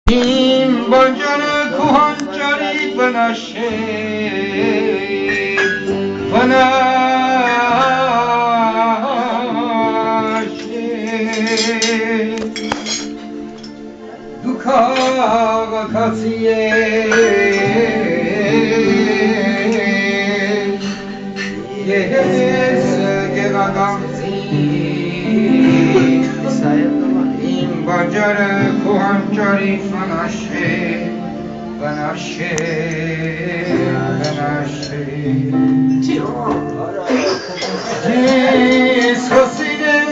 Իմ բանջարը քո հանճարի վնաշե Դու քաղաքացի ես գեղագանցի Իմ բանջարը քո հանճարի վնաշե Ես հոսին եմ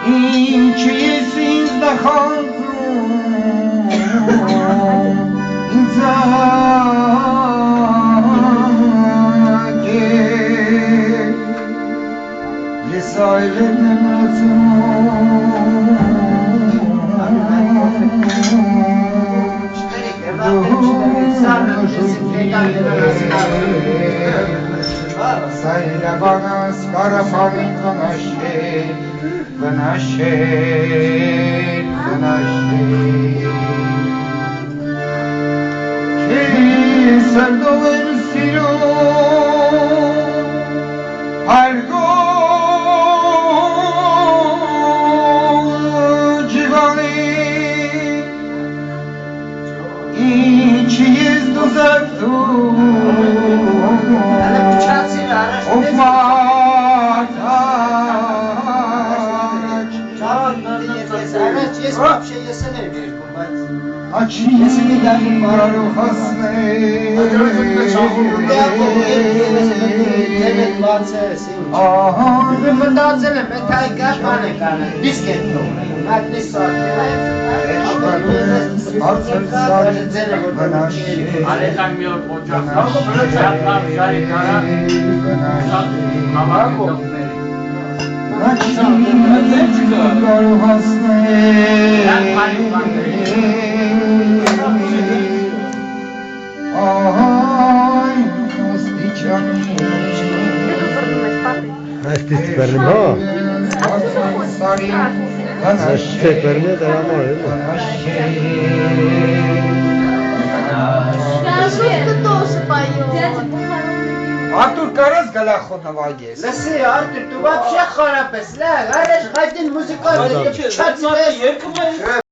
Ինչ ես ինձ նախանձում ինձակ ես այլեն եմ Սայրավանս կարապանին վնաշել Քեզ սրդով եմ սիրում հարգող ջիվանի Ինչ ես դուզակդում Ով Ես вообще եսել եմ երկում, բայց Աչի կարող հասնել Դեմետ բացես Մնդացել եմ, էդ հայկար բան է կանել, դիսկ է թողնել Մատնի Արետան մի օր պոճախ շատլավ շարի կարա համարակ օգնել Աչի կարող հասնել Այ աստիճանի Asta este perno. Asta e perno de la mare. Արտուր կարաս գլախոն նվագես Լսի, Արտուր, դու вообще խարապ ես, լավ, արեշ, հայտին մուզիկա, չացվես երկում